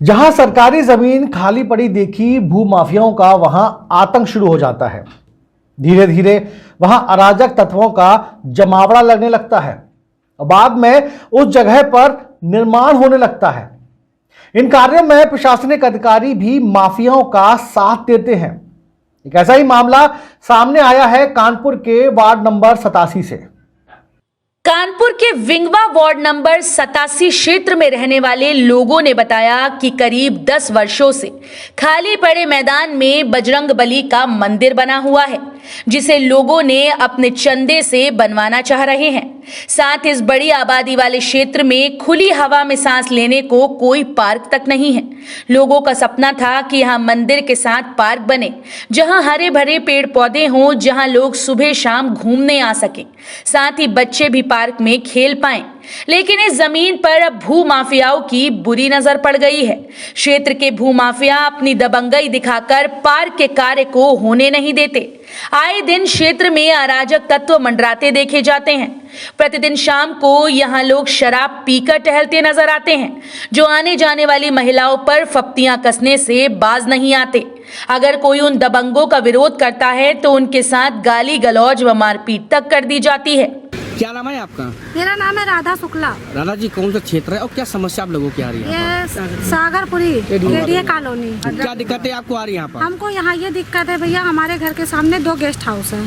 जहां सरकारी जमीन खाली पड़ी देखी भूमाफियाओं का वहां आतंक शुरू हो जाता है। धीरे धीरे वहां अराजक तत्वों का जमावड़ा लगने लगता है और बाद में उस जगह पर निर्माण होने लगता है। इन कार्यों में प्रशासनिक अधिकारी भी माफियाओं का साथ देते हैं। एक ऐसा ही मामला सामने आया है कानपुर के वार्ड नंबर 87 से। कानपुर के विंगवा वार्ड नंबर 87 क्षेत्र में रहने वाले लोगों ने बताया कि करीब 10 वर्षों से खाली पड़े मैदान में बजरंगबली का मंदिर बना हुआ है, जिसे लोगों ने अपने चंदे से बनवाना चाह रहे हैं। साथ इस बड़ी आबादी वाले क्षेत्र में खुली हवा में सांस लेने को कोई पार्क तक नहीं है। लोगों का सपना था कि यहाँ मंदिर के साथ पार्क बने, जहाँ हरे भरे पेड़ पौधे हों, जहाँ लोग सुबह शाम घूमने आ सके, साथ ही बच्चे भी पार्क में खेल पाएं। लेकिन इस जमीन पर अब भूमाफियाओं की बुरी नजर पड़ गई है। क्षेत्र के भूमाफिया अपनी दबंगई दिखाकर पार्क के कार्य को होने नहीं देते। आए दिन क्षेत्र में अराजक तत्व मंडराते देखे जाते हैं। प्रतिदिन शाम को यहाँ लोग शराब पीकर टहलते नजर आते हैं, जो आने जाने वाली महिलाओं पर फप्तियां कसने से बाज नहीं आते। अगर कोई उन दबंगों का विरोध करता है तो उनके साथ गाली गलौज व मारपीट तक कर दी जाती है। क्या नाम है आपका? मेरा नाम है राधा शुक्ला। राधा जी, कौन सा क्षेत्र है और क्या समस्या आप लोगों की आ रही है? ये सागरपुरी केडिया कॉलोनी। क्या दिक्कतें आपको आ रही है यहाँ पर? हमको यहाँ ये दिक्कत है भैया, हमारे घर के सामने 2 गेस्ट हाउस है।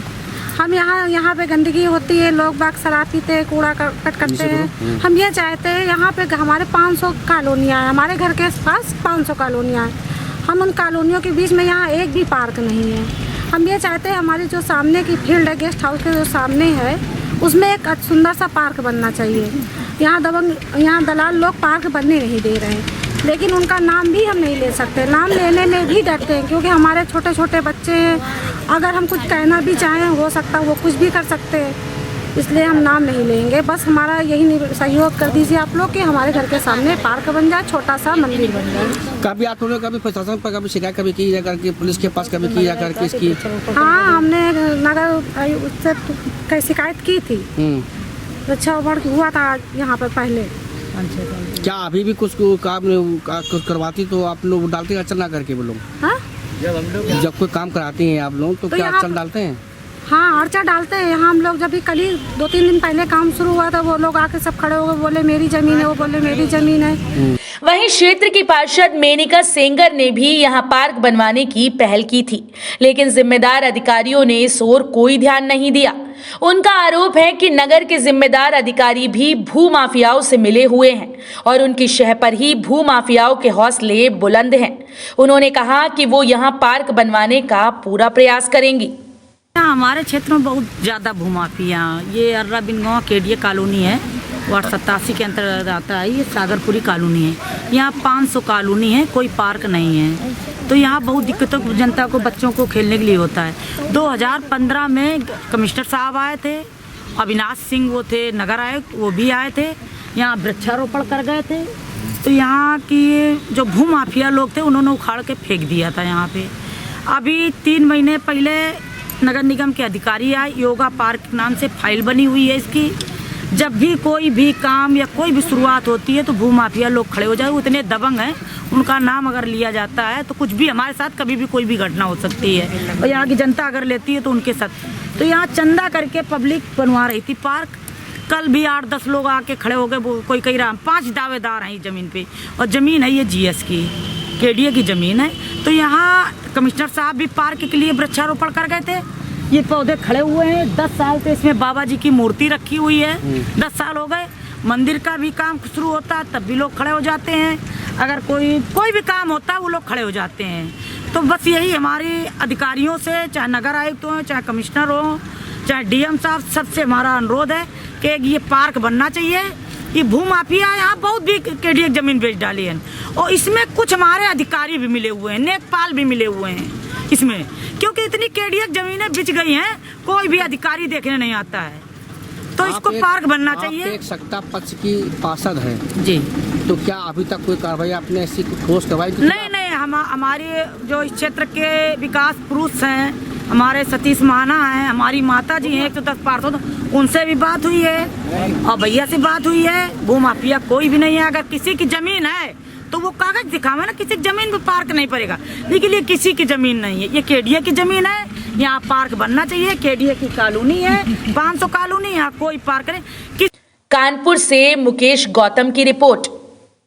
हम यहाँ पे गंदगी होती है, लोग बाग शराब पीते हैं, कूड़ा कट करते हैं। हम ये चाहते हैं, यहाँ पे हमारे 500 कॉलोनियाँ हैं, हमारे घर के पास 500 कॉलोनियाँ हैं। हम उन कॉलोनियों के बीच में यहाँ एक भी पार्क नहीं है। हम ये चाहते हैं हमारी जो सामने की फील्ड है, गेस्ट हाउस के जो सामने है, उसमें एक सुंदर सा पार्क बनना चाहिए। यहाँ दलाल लोग पार्क बनने नहीं दे रहे हैं, लेकिन उनका नाम भी हम नहीं ले सकते। नाम लेने में भी डरते हैं, क्योंकि हमारे छोटे छोटे बच्चे हैं। अगर हम कुछ कहना भी चाहें, हो सकता है वो कुछ भी कर सकते हैं, इसलिए हम नाम नहीं लेंगे। बस हमारा यही सहयोग कर दीजिए आप लोग कि हमारे घर के सामने पार्क बन जाए, छोटा सा मंदिर बन जाए। कभी आप लोगों ने कभी प्रशासन पर कभी शिकायत कभी की जा करके, पुलिस के पास कभी की जा करके इसकी? हाँ, हमने नगर उससे शिकायत की थी। अच्छा हुआ था यहाँ पर पहले। क्या अभी भी कुछ काम कुछ करवाती तो आप लोग डालते हैं अड़चन ना करके? वो लोग जब कोई काम कराते हैं आप लोग तो क्या अड़चन डालते हैं? हाँ, अर्चा डालते हैं। यहाँ हम लोग जब भी कल ही 2-3 दिन पहले काम शुरू हुआ था, वो लोग आके सब खड़े हो गए, बोले मेरी जमीन है, वो बोले मेरी जमीन है। वहीं क्षेत्र की पार्षद मेनिका सेंगर ने भी यहां पार्क बनवाने की पहल की थी, लेकिन जिम्मेदार अधिकारियों ने इस ओर कोई ध्यान नहीं दिया। उनका आरोप है कि नगर के जिम्मेदार अधिकारी भी भूमाफियाओं से मिले हुए हैं और उनकी शह पर ही भूमाफियाओं के हौसले बुलंद हैं। उन्होंने कहा कि वो यहाँ पार्क बनवाने का पूरा प्रयास करेंगी। हमारे क्षेत्र में बहुत ज़्यादा भूमाफिया, ये अर्रा बिनगांव केडिया कॉलोनी है, वार्ड 87 के अंतर्गत आता है। ये सागरपुरी कॉलोनी है। यहाँ 500 कॉलोनी है, कोई पार्क नहीं है, तो यहाँ बहुत दिक्कतों जनता को, बच्चों को खेलने के लिए होता है। 2015 में कमिश्नर साहब आए थे, अविनाश सिंह वो थे नगर आयुक्त, वो भी आए थे, यहाँ वृक्षारोपण कर गए थे। तो यहाँ की जो भूमाफिया लोग थे, उन्होंने उखाड़ के फेंक दिया था यहाँ पे। अभी 3 महीने पहले नगर निगम के अधिकारी आए, योगा पार्क नाम से फाइल बनी हुई है इसकी। जब भी कोई भी काम या कोई भी शुरुआत होती है तो भूमाफिया लोग खड़े हो जाए। वो इतने दबंग हैं, उनका नाम अगर लिया जाता है तो कुछ भी हमारे साथ कभी भी कोई भी घटना हो सकती है, और यहाँ की जनता अगर लेती है तो उनके साथ। तो यहाँ चंदा करके पब्लिक बनवा रही थी पार्क। कल भी 8-10 लोग आके खड़े हो गए, कोई कह रहा 5 दावेदार हैं ज़मीन पे, और ज़मीन है ये GS की, केडिया की ज़मीन है। तो यहाँ कमिश्नर साहब भी पार्क के लिए वृक्षारोपण कर गए थे। ये पौधे खड़े हुए हैं 10 साल से, इसमें बाबा जी की मूर्ति रखी हुई है। 10 साल हो गए। मंदिर का भी काम शुरू होता है तब भी लोग खड़े हो जाते हैं, अगर कोई भी काम होता है वो लोग खड़े हो जाते हैं। तो बस यही हमारे अधिकारियों से, चाहे नगर आयुक्त हो, चाहे कमिश्नर हो, चाहे DM साहब, सबसे हमारा अनुरोध है कि ये पार्क बनना चाहिए। ये भूमाफिया यहाँ बहुत भी केडिया जमीन बेच डाली है, और इसमें कुछ हमारे अधिकारी भी मिले हुए हैं, नेकपाल भी मिले हुए हैं इसमें, क्योंकि इतनी केडिया जमीनें बिच गई हैं, कोई भी अधिकारी देखने नहीं आता है। तो इसको पार्क बनना चाहिए। एक सत्ता पक्ष की पार्षद है जी, तो क्या अभी तक कोई कार्रवाई आपने ऐसी ठोस करवाई? नहीं, हमारे जो इस क्षेत्र के विकास पुरुष हैं, हमारे सतीश महाना हैं, हमारी माता जी हैं 110 पार्षद, उनसे भी बात हुई है और भैया से बात हुई है। भूमाफिया कोई भी नहीं है। अगर किसी की जमीन है तो वो कागज दिखावे ना, किसी जमीन में पार्क नहीं पड़ेगा, लेकिन ये किसी की जमीन नहीं है, ये केडिया की जमीन है, यहाँ पार्क बनना चाहिए, केडिया की कॉलोनी है, 500 कॉलोनी, यहाँ कोई पार्क नहीं। कानपुर से मुकेश गौतम की रिपोर्ट।